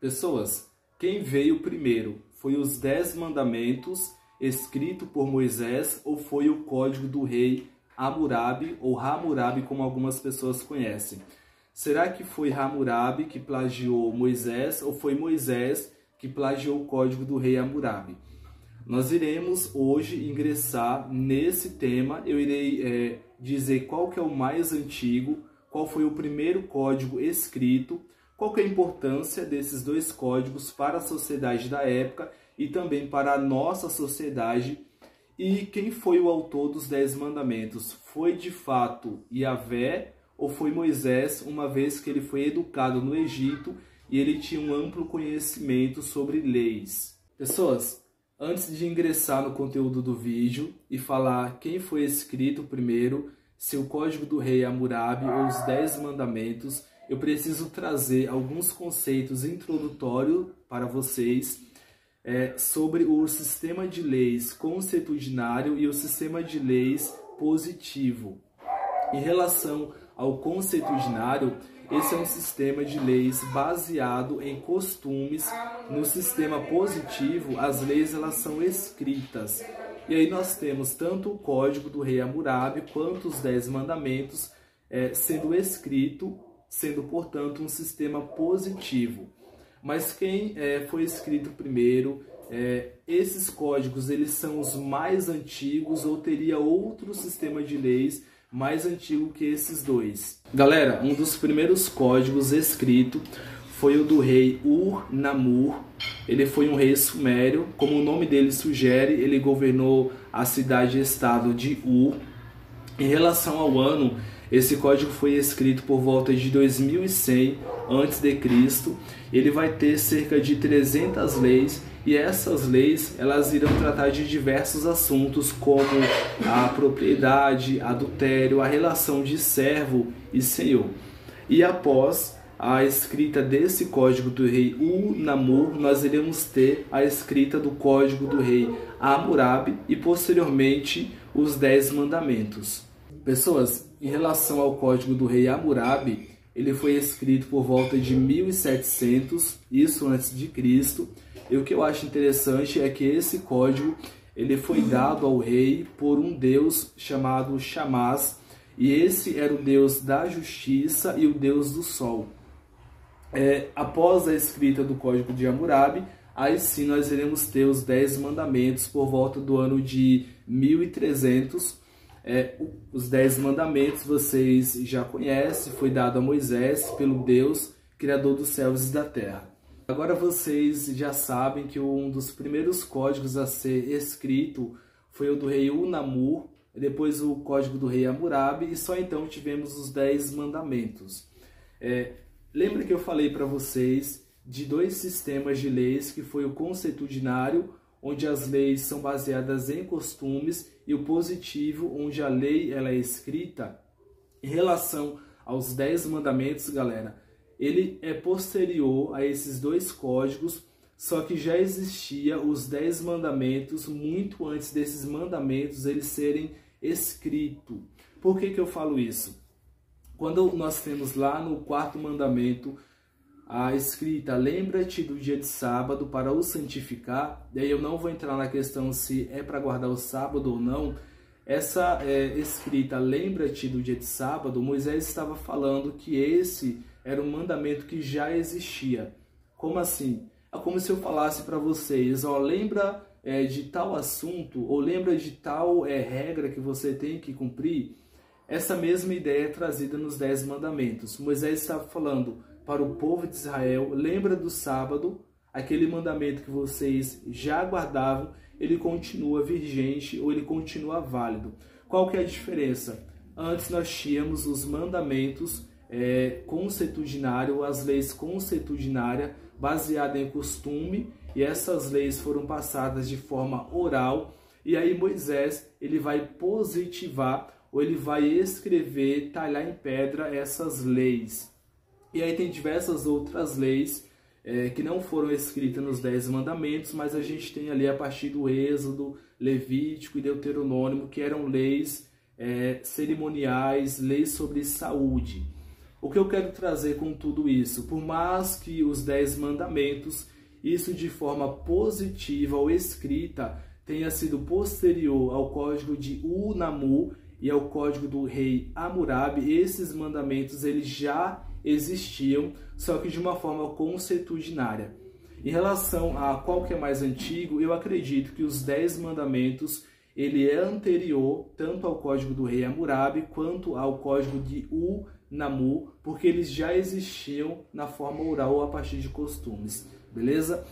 Pessoas, quem veio primeiro? Foi os 10 mandamentos escrito por Moisés ou foi o código do rei Hammurabi ou Hammurabi, como algumas pessoas conhecem? Será que foi Hammurabi que plagiou Moisés ou foi Moisés que plagiou o código do rei Hammurabi? Nós iremos hoje ingressar nesse tema. Eu irei dizer qual que é o mais antigo, qual foi o primeiro código escrito, qual que é a importância desses dois códigos para a sociedade da época e também para a nossa sociedade, e quem foi o autor dos 10 mandamentos. Foi de fato Yahvé ou foi Moisés, uma vez que ele foi educado no Egito e ele tinha um amplo conhecimento sobre leis? Pessoas, antes de ingressar no conteúdo do vídeo e falar quem foi escrito primeiro, se o código do rei Hammurabi ou os 10 mandamentos, eu preciso trazer alguns conceitos introdutórios para vocês sobre o sistema de leis consuetudinário e o sistema de leis positivo. Em relação ao consuetudinário, esse é um sistema de leis baseado em costumes. No sistema positivo, as leis elas são escritas. E aí nós temos tanto o código do rei Hammurabi quanto os 10 mandamentos sendo escrito, sendo, portanto, um sistema positivo. Mas quem foi escrito primeiro? Esses códigos eles são os mais antigos ou teria outro sistema de leis mais antigo que esses dois? Galera, um dos primeiros códigos escrito foi o do rei Ur-Namur. Ele foi um rei sumério, como o nome dele sugere, ele governou a cidade-estado de Ur. Em relação ao ano, esse código foi escrito por volta de 2100 a.C. Ele vai ter cerca de 300 leis, e essas leis elas irão tratar de diversos assuntos como a propriedade, adultério, a relação de servo e senhor. E após a escrita desse código do rei Ur-Namur, nós iremos ter a escrita do código do rei Hammurabi e posteriormente os 10 mandamentos. Pessoas, em relação ao código do rei Hammurabi, ele foi escrito por volta de 1700, isso antes de Cristo. E o que eu acho interessante é que esse código ele foi dado ao rei por um deus chamado Shamash, e esse era o deus da justiça e o deus do sol. Após a escrita do código de Hammurabi, aí sim nós iremos ter os 10 mandamentos por volta do ano de 1300. Os 10 mandamentos vocês já conhecem, foi dado a Moisés pelo Deus, Criador dos céus e da terra. Agora vocês já sabem que um dos primeiros códigos a ser escrito foi o do rei Ur-Namur, depois o código do rei Hammurabi, e só então tivemos os 10 mandamentos. Lembra que eu falei para vocês de dois sistemas de leis, que foi o consuetudinário, onde as leis são baseadas em costumes, e o positivo, onde a lei ela é escrita. Em relação aos 10 mandamentos, galera, ele é posterior a esses dois códigos, só que já existia os 10 mandamentos muito antes desses mandamentos eles serem escritos. Por que eu falo isso? Quando nós temos lá no 4º mandamento a escrita, lembra-te do dia de sábado para o santificar, e aí eu não vou entrar na questão se é para guardar o sábado ou não. Essa escrita, lembra-te do dia de sábado, Moisés estava falando que esse era um mandamento que já existia. Como assim? É como se eu falasse para vocês, lembra de tal assunto, ou lembra de tal regra que você tem que cumprir. Essa mesma ideia é trazida nos 10 mandamentos. Moisés estava falando para o povo de Israel, lembra do sábado, aquele mandamento que vocês já guardavam, ele continua vigente ou ele continua válido. Qual que é a diferença? Antes nós tínhamos os mandamentos consuetudinários, as leis consuetudinárias baseadas em costume, e essas leis foram passadas de forma oral, e aí Moisés ele vai positivar, ou ele vai escrever, talhar em pedra essas leis. E aí tem diversas outras leis que não foram escritas nos 10 mandamentos, mas a gente tem ali a partir do Êxodo, Levítico e Deuteronômio, que eram leis cerimoniais, leis sobre saúde. O que eu quero trazer com tudo isso? Por mais que os 10 mandamentos, isso de forma positiva ou escrita, tenha sido posterior ao código de Unamu e ao código do rei Hammurabi, esses mandamentos eles já existiam, só que de uma forma consuetudinária. Em relação a qual que é mais antigo, eu acredito que os 10 mandamentos ele é anterior tanto ao código do rei Hammurabi quanto ao código de Unamu, porque eles já existiam na forma oral ou a partir de costumes, beleza?